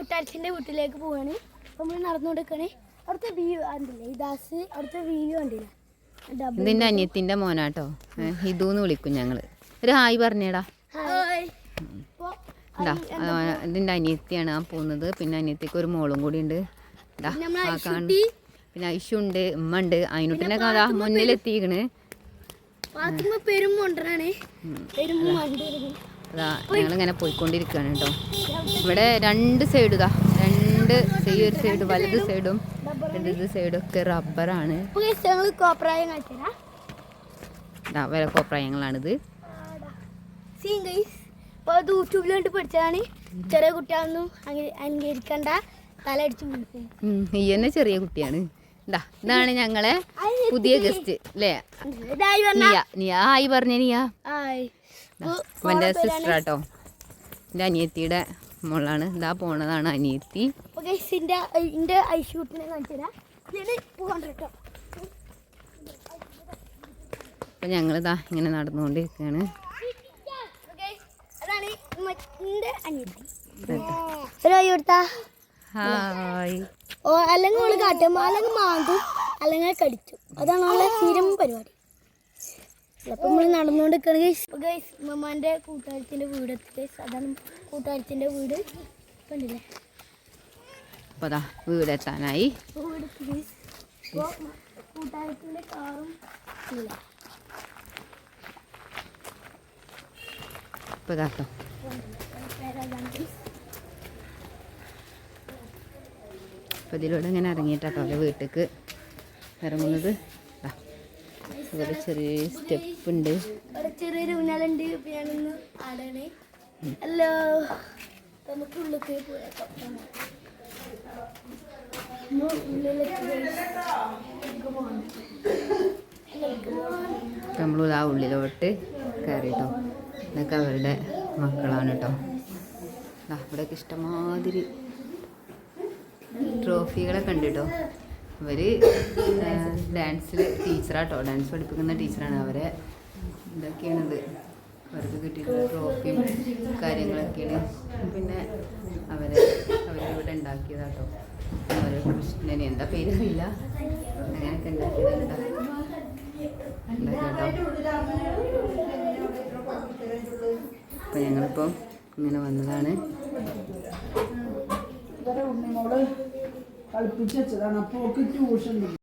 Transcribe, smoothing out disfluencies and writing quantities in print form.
കൂട്ടാരത്തിൻ്റെ വീട്ടിലേക്ക് പോവാണ്. അപ്പം നമ്മൾ നടന്നുകൊടുക്കണേ. അവിടുത്തെ വ്യൂ കണ്ടില്ലേ, ഇദാസ് അവിടുത്തെ വ്യൂ കണ്ടില്ല. ഇതിൻ്റെ അനിയത്തിൻ്റെ മോനാട്ടോ, ഹിദൂന്ന് വിളിക്കും ഞങ്ങള്. ഒരു ഹായ് പറഞ്ഞേടാ. ഇതാ ഇതിൻ്റെ അനിയത്തിയാണ് ആ പോകുന്നത്. പിന്നെ അനിയത്തിക്ക് ഒരു മോളും കൂടി ഉണ്ട്. ഇതാ ആ കാണും. പിന്നെ ഐഷു ഉണ്ട്, ഉമ്മ ഉണ്ട്. അതിനുട്ടിനെ അതാ മുന്നിലെത്തിക്കണ്. അതാ ഞങ്ങളിങ്ങനെ പോയിക്കൊണ്ടിരിക്കുകയാണ് കേട്ടോ. ഇവിടെ രണ്ട് സൈഡ് ഇതാ, രണ്ട് ഈ ഒരു സൈഡ് വലത് സൈഡും ഇടത് സൈഡും ഒക്കെ റബ്ബറാണ്. ഇതാ വരെ കോപ്രായങ്ങളാണിത്. യൂട്യൂബിൽ കണ്ട് പഠിച്ചതാണ്. ചെറിയ കുട്ടിയാണെന്നും അംഗീകരിക്കണ്ട, തലയടിച്ചു ഈ തന്നെ ചെറിയ കുട്ടിയാണ്. ഇതാണ് ഞങ്ങളെ പുതിയ ഗസ്റ്റ് അല്ലേ? നിയ ഹായ് പറഞ്ഞ നിയ. എൻ്റെ സിസ്റ്റർ ആട്ടോ, എൻ്റെ അനിയത്തിയുടെ മോളാണ്. ഇതാ പോണതാണ് അനിയത്തി. അപ്പൊ ഞങ്ങളിതാ ഇങ്ങനെ നടന്നുകൊണ്ടിരിക്കുകയാണ്. ഹായ്. അല്ലെങ്കിൽ ഓള് കാട്ടും, അല്ലെങ്കിൽ മാന്തും, അല്ലെങ്കിൽ കടിച്ചു. അതാണ് അവളെ സ്ഥിരം പരിപാടി. അപ്പൊ നമ്മള് നടന്നുകൊണ്ടിരിക്കണ ഉമ്മാന്റെ കൂട്ടുകാരത്തിന്റെ വീട് എത്തി. അതാണ് കൂട്ടുകാരത്തിന്റെ വീട്. കണ്ടില്ലേ? അപ്പൊ വീടെത്താനായി. കൂട്ടുകാരത്തിന്റെ കാറും ഇല്ല. ഇപ്പൊ ഇതാട്ടോ അപ്പം ഇതിലൂടെ ഇങ്ങനെ ഇറങ്ങിയിട്ടാട്ടോ അവരെ വീട്ടിലേക്ക് ഇറങ്ങുന്നത്. ഇവിടെ ചെറിയ സ്റ്റെപ്പ് ഉണ്ട്, ചെറിയൊരു ഊഞ്ഞാലുണ്ട്. ഞാനൊന്ന് ആടണേ. ഹലോ, നമുക്ക് ഉള്ളിലേക്ക് പോയേക്കാം. നമ്മൾ ആ ഉള്ളിലോട്ട് കയറിട്ടോ. ഇതൊക്കെ അവരുടെ മക്കളാണ് കേട്ടോ. ഇവിടെയൊക്കെ ഇഷ്ടമാതിരി ട്രോഫികളൊക്കെ ഉണ്ട് കേട്ടോ. അവർ ഡാൻസിൽ ടീച്ചറാട്ടോ, ഡാൻസ് പഠിപ്പിക്കുന്ന ടീച്ചറാണ്. അവരെ ഇതൊക്കെയാണിത്, അവർക്ക് കിട്ടിയിട്ടുള്ള ട്രോഫിയും കാര്യങ്ങളൊക്കെയാണ്. പിന്നെ അവരിവിടെ ഉണ്ടാക്കിയതാട്ടോ. അവർ കൃഷ്ണന് എന്താ പേരറിയില്ല, അങ്ങനെയൊക്കെ ഉണ്ടാക്കിയതുണ്ടോ. അപ്പം ഞങ്ങളിപ്പം ഇങ്ങനെ വന്നതാണ്. കളിപ്പിച്ചു വെച്ചതാണ്. അപ്പോൾ ട്യൂഷൻ